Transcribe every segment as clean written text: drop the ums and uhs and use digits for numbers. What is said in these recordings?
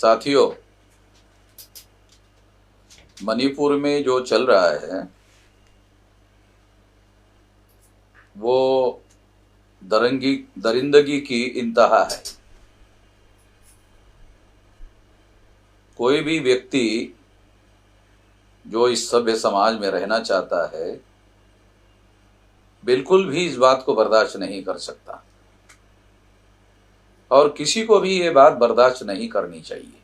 साथियों, मणिपुर में जो चल रहा है वो दरिंदगी की इंतहा है। कोई भी व्यक्ति जो इस सभ्य समाज में रहना चाहता है बिल्कुल भी इस बात को बर्दाश्त नहीं कर सकता और किसी को भी ये बात बर्दाश्त नहीं करनी चाहिए।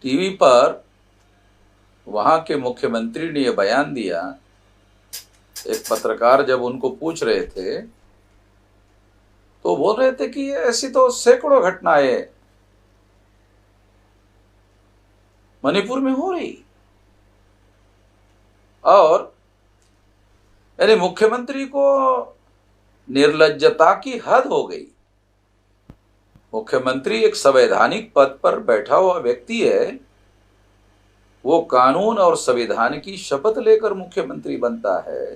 टीवी पर वहां के मुख्यमंत्री ने यह बयान दिया। एक पत्रकार जब उनको पूछ रहे थे तो बोल रहे थे कि ऐसी तो सैकड़ों घटनाएं मणिपुर में हो रही और यानी मुख्यमंत्री को निर्लज्जता की हद हो गई। मुख्यमंत्री एक संवैधानिक पद पर बैठा हुआ व्यक्ति है, वो कानून और संविधान की शपथ लेकर मुख्यमंत्री बनता है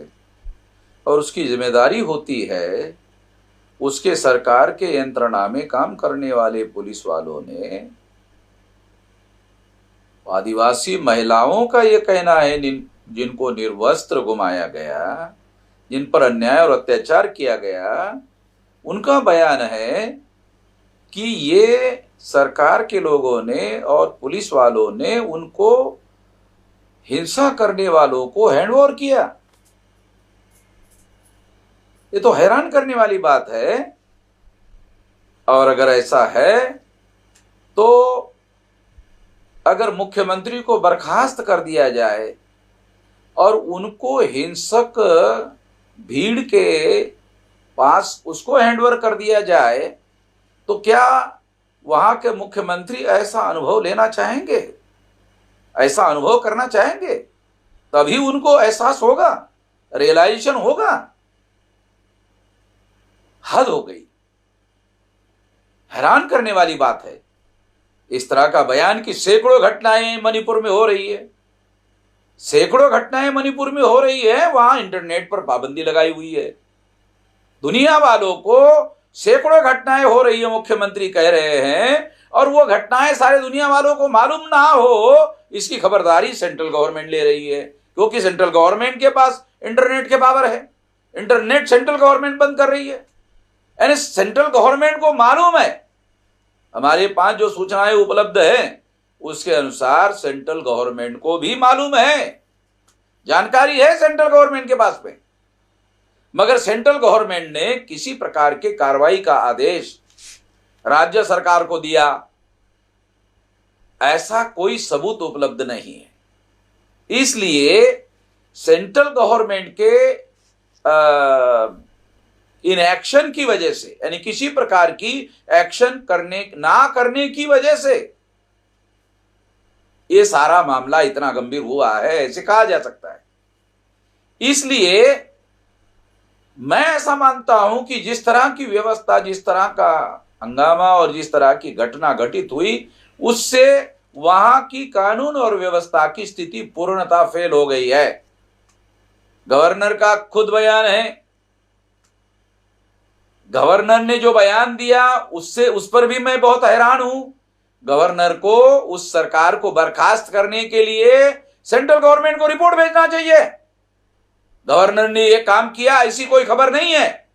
और उसकी जिम्मेदारी होती है उसके सरकार के यंत्रणा में काम करने वाले पुलिस वालों ने आदिवासी महिलाओं का ये कहना है जिनको निर्वस्त्र घुमाया गया, जिन पर अन्याय और अत्याचार किया गया, उनका बयान है कि ये सरकार के लोगों ने और पुलिस वालों ने उनको हिंसा करने वालों को हैंडओवर किया। ये तो हैरान करने वाली बात है। और अगर ऐसा है तो अगर मुख्यमंत्री को बर्खास्त कर दिया जाए और उनको हिंसक भीड़ के पास उसको हैंडओवर कर दिया जाए तो क्या वहां के मुख्यमंत्री ऐसा अनुभव लेना चाहेंगे, ऐसा अनुभव करना चाहेंगे? तभी उनको एहसास होगा, रियलाइजेशन होगा। हद हो गई, हैरान करने वाली बात है। इस तरह का बयान की सैकड़ों घटनाएं मणिपुर में हो रही है, सैकड़ों घटनाएं मणिपुर में हो रही है। वहां इंटरनेट पर पाबंदी लगाई हुई है। दुनिया वालों को सैकड़ों घटनाएं हो रही है, मुख्यमंत्री कह रहे हैं, और वो घटनाएं सारे दुनिया वालों को मालूम ना हो इसकी खबरदारी सेंट्रल गवर्नमेंट ले रही है, क्योंकि सेंट्रल गवर्नमेंट के पास इंटरनेट के पावर है। इंटरनेट सेंट्रल गवर्नमेंट बंद कर रही है। यानी सेंट्रल गवर्नमेंट को मालूम है हमारे पास जो सूचनाएं उपलब्ध है उसके अनुसार सेंट्रल गवर्नमेंट को भी मालूम है, जानकारी है सेंट्रल गवर्नमेंट के पास में। मगर सेंट्रल गवर्नमेंट ने किसी प्रकार के कार्रवाई का आदेश राज्य सरकार को दिया, ऐसा कोई सबूत उपलब्ध नहीं है। इसलिए सेंट्रल गवर्नमेंट के इनएक्शन की वजह से, यानी किसी प्रकार की एक्शन ना करने की वजह से ये सारा मामला इतना गंभीर हुआ है, ऐसे कहा जा सकता है। इसलिए मैं ऐसा मानता हूं कि जिस तरह की व्यवस्था, जिस तरह का हंगामा और जिस तरह की घटना घटित हुई, उससे वहां की कानून और व्यवस्था की स्थिति पूर्णतः फेल हो गई है। गवर्नर का खुद बयान है, गवर्नर ने जो बयान दिया उससे उस पर भी मैं बहुत हैरान हूं। गवर्नर को उस सरकार को बर्खास्त करने के लिए सेंट्रल गवर्नमेंट को रिपोर्ट भेजना चाहिए। गवर्नर ने यह काम किया ऐसी कोई खबर नहीं है।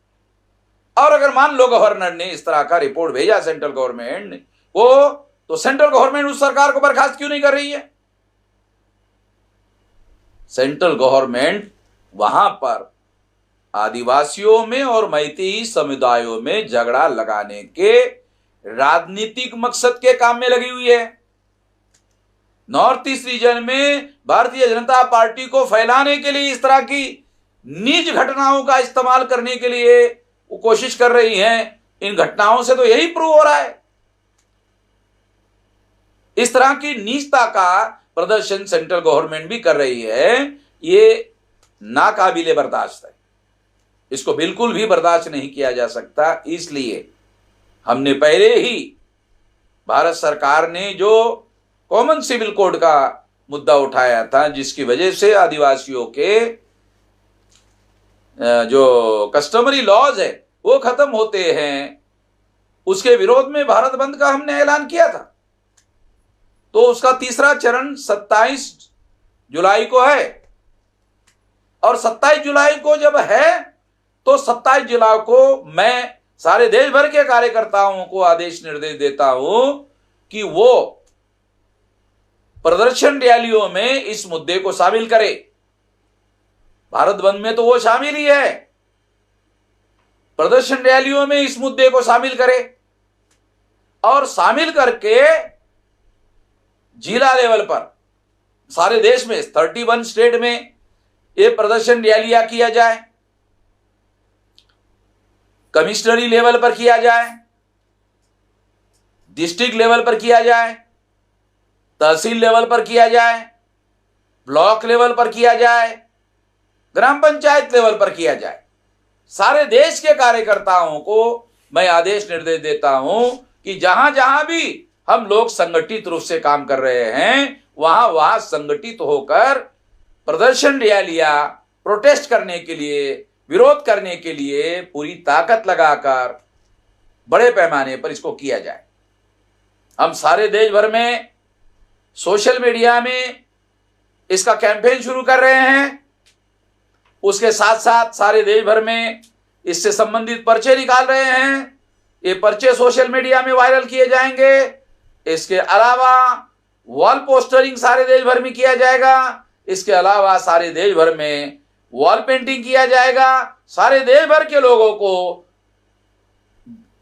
और अगर मान लो गवर्नर ने इस तरह का रिपोर्ट भेजा सेंट्रल गवर्नमेंट को, तो सेंट्रल गवर्नमेंट उस सरकार को बर्खास्त क्यों नहीं कर रही है? सेंट्रल गवर्नमेंट वहां पर आदिवासियों में और मैतेई समुदायों में झगड़ा लगाने के राजनीतिक मकसद के काम में लगी हुई है। नॉर्थ ईस्ट रीजन में भारतीय जनता पार्टी को फैलाने के लिए इस तरह की नीच घटनाओं का इस्तेमाल करने के लिए वो कोशिश कर रही हैं। इन घटनाओं से तो यही प्रूव हो रहा है। इस तरह की नीचता का प्रदर्शन सेंट्रल गवर्नमेंट भी कर रही है। ये नाकाबिले बर्दाश्त है, इसको बिल्कुल भी बर्दाश्त नहीं किया जा सकता। इसलिए हमने पहले ही भारत सरकार ने जो कॉमन सिविल कोड का मुद्दा उठाया था, जिसकी वजह से आदिवासियों के जो कस्टमरी लॉज है वो खत्म होते हैं, उसके विरोध में भारत बंद का हमने ऐलान किया था। तो उसका तीसरा चरण 27 जुलाई को है, और 27 जुलाई को जब है तो 27 जुलाई को मैं सारे देश भर के कार्यकर्ताओं को आदेश निर्देश देता हूं कि वो प्रदर्शन रैलियों में इस मुद्दे को शामिल करे। भारत बंद में तो वो शामिल ही है, प्रदर्शन रैलियों में इस मुद्दे को शामिल करे, और शामिल करके जिला लेवल पर सारे देश में 31 स्टेट में ये प्रदर्शन रैलियां किया जाए, कमिश्नरी लेवल पर किया जाए, डिस्ट्रिक्ट लेवल पर किया जाए, तहसील लेवल पर किया जाए, ब्लॉक लेवल पर किया जाए, ग्राम पंचायत लेवल पर किया जाए। सारे देश के कार्यकर्ताओं को मैं आदेश निर्देश देता हूं कि जहां जहां भी हम लोग संगठित रूप से काम कर रहे हैं वहां वहां संगठित होकर प्रदर्शन रैलियां प्रोटेस्ट करने के लिए, विरोध करने के लिए पूरी ताकत लगाकर बड़े पैमाने पर इसको किया जाए। हम सारे देश भर में सोशल मीडिया में इसका कैंपेन शुरू कर रहे हैं, उसके साथ साथ सारे देश भर में इससे संबंधित पर्चे निकाल रहे हैं। ये पर्चे सोशल मीडिया में वायरल किए जाएंगे। इसके अलावा वॉल पोस्टरिंग सारे देश भर में किया जाएगा। इसके अलावा सारे देश भर में वॉल पेंटिंग किया जाएगा। सारे देश भर के लोगों को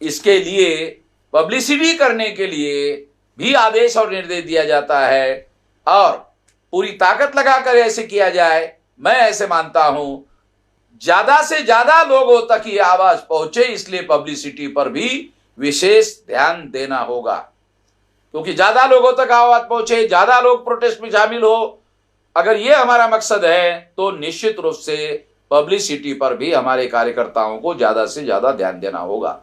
इसके लिए पब्लिसिटी करने के लिए भी आदेश और निर्देश दिया जाता है, और पूरी ताकत लगाकर ऐसे किया जाए। मैं ऐसे मानता हूं ज्यादा से ज्यादा लोगों तक ये आवाज पहुंचे, इसलिए पब्लिसिटी पर भी विशेष ध्यान देना होगा, क्योंकि ज्यादा लोगों तक आवाज पहुंचे, ज्यादा लोग प्रोटेस्ट में शामिल हो। अगर ये हमारा मकसद है तो निश्चित रूप से पब्लिसिटी पर भी हमारे कार्यकर्ताओं को ज्यादा से ज्यादा ध्यान देना होगा।